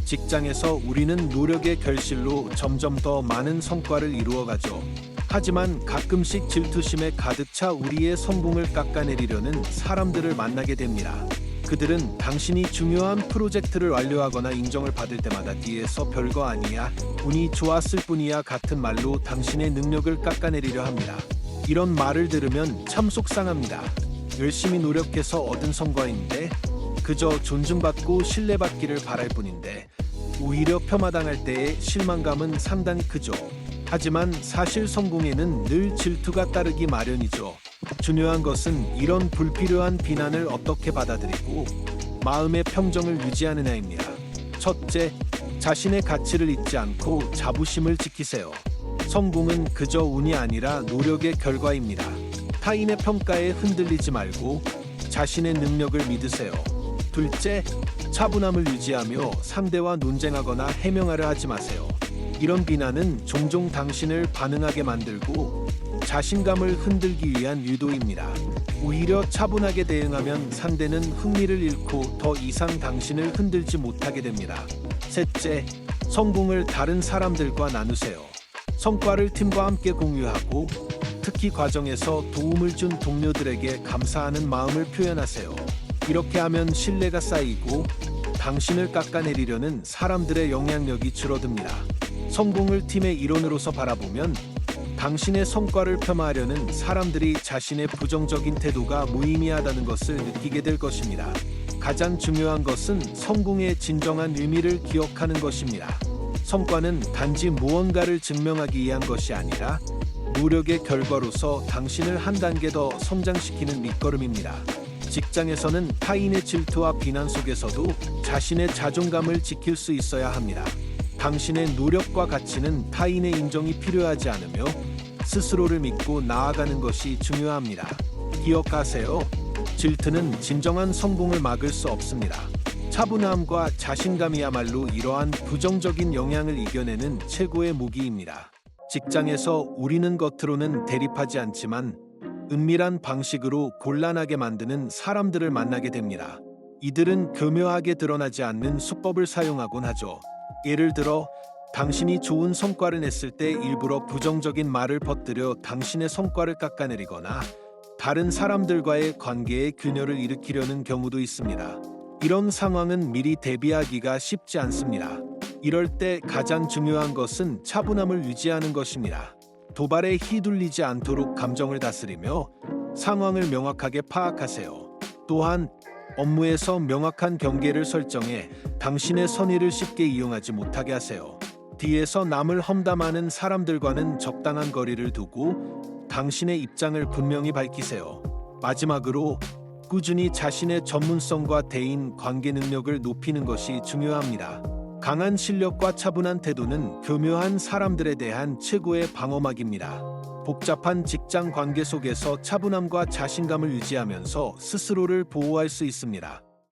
직장에서 우리는 노력의 결실로 점점 더 많은 성과를 이루어가죠. 하지만 가끔씩 질투심에 가득 차 우리의 성공을 깎아내리려는 사람들을 만나게 됩니다. 그들은 당신이 중요한 프로젝트를 완료하거나 인정을 받을 때마다 뒤에서 별거 아니야, 운이 좋았을 뿐이야 같은 말로 당신의 능력을 깎아내리려 합니다. 이런 말을 들으면 참 속상합니다. 열심히 노력해서 얻은 성과인데, 그저 존중받고 신뢰받기를 바랄 뿐인데 오히려 폄하당할 때의 실망감은 상당히 크죠. 하지만 사실 성공에는 늘 질투가 따르기 마련이죠. 중요한 것은 이런 불필요한 비난을 어떻게 받아들이고 마음의 평정을 유지하느냐입니다. 첫째, 자신의 가치를 잊지 않고 자부심을 지키세요. 성공은 그저 운이 아니라 노력의 결과입니다. 타인의 평가에 흔들리지 말고 자신의 능력을 믿으세요. 둘째, 차분함을 유지하며 상대와 논쟁하거나 해명하려 하지 마세요. 이런 비난은 종종 당신을 반응하게 만들고 자신감을 흔들기 위한 유도입니다. 오히려 차분하게 대응하면 상대는 흥미를 잃고 더 이상 당신을 흔들지 못하게 됩니다. 셋째, 성공을 다른 사람들과 나누세요. 성과를 팀과 함께 공유하고 특히 과정에서 도움을 준 동료들에게 감사하는 마음을 표현하세요. 이렇게 하면 신뢰가 쌓이고 당신을 깎아내리려는 사람들의 영향력이 줄어듭니다. 성공을 팀의 일원으로서 바라보면 당신의 성과를 폄하하려는 사람들이 자신의 부정적인 태도가 무의미하다는 것을 느끼게 될 것입니다. 가장 중요한 것은 성공의 진정한 의미를 기억하는 것입니다. 성과는 단지 무언가를 증명하기 위한 것이 아니라 노력의 결과로서 당신을 한 단계 더 성장시키는 밑거름입니다. 직장에서는 타인의 질투와 비난 속에서도 자신의 자존감을 지킬 수 있어야 합니다. 당신의 노력과 가치는 타인의 인정이 필요하지 않으며 스스로를 믿고 나아가는 것이 중요합니다. 기억하세요. 질투는 진정한 성공을 막을 수 없습니다. 차분함과 자신감이야말로 이러한 부정적인 영향을 이겨내는 최고의 무기입니다. 직장에서 우리는 겉으로는 대립하지 않지만 은밀한 방식으로 곤란하게 만드는 사람들을 만나게 됩니다. 이들은 교묘하게 드러나지 않는 수법을 사용하곤 하죠. 예를 들어, 당신이 좋은 성과를 냈을 때 일부러 부정적인 말을 퍼뜨려 당신의 성과를 깎아내리거나 다른 사람들과의 관계에 균열을 일으키려는 경우도 있습니다. 이런 상황은 미리 대비하기가 쉽지 않습니다. 이럴 때 가장 중요한 것은 차분함을 유지하는 것입니다. 도발에 휘둘리지 않도록 감정을 다스리며 상황을 명확하게 파악하세요. 또한 업무에서 명확한 경계를 설정해 당신의 선의를 쉽게 이용하지 못하게 하세요. 뒤에서 남을 험담하는 사람들과는 적당한 거리를 두고 당신의 입장을 분명히 밝히세요. 마지막으로 꾸준히 자신의 전문성과 대인 관계 능력을 높이는 것이 중요합니다. 강한 실력과 차분한 태도는 교묘한 사람들에 대한 최고의 방어막입니다. 복잡한 직장 관계 속에서 차분함과 자신감을 유지하면서 스스로를 보호할 수 있습니다.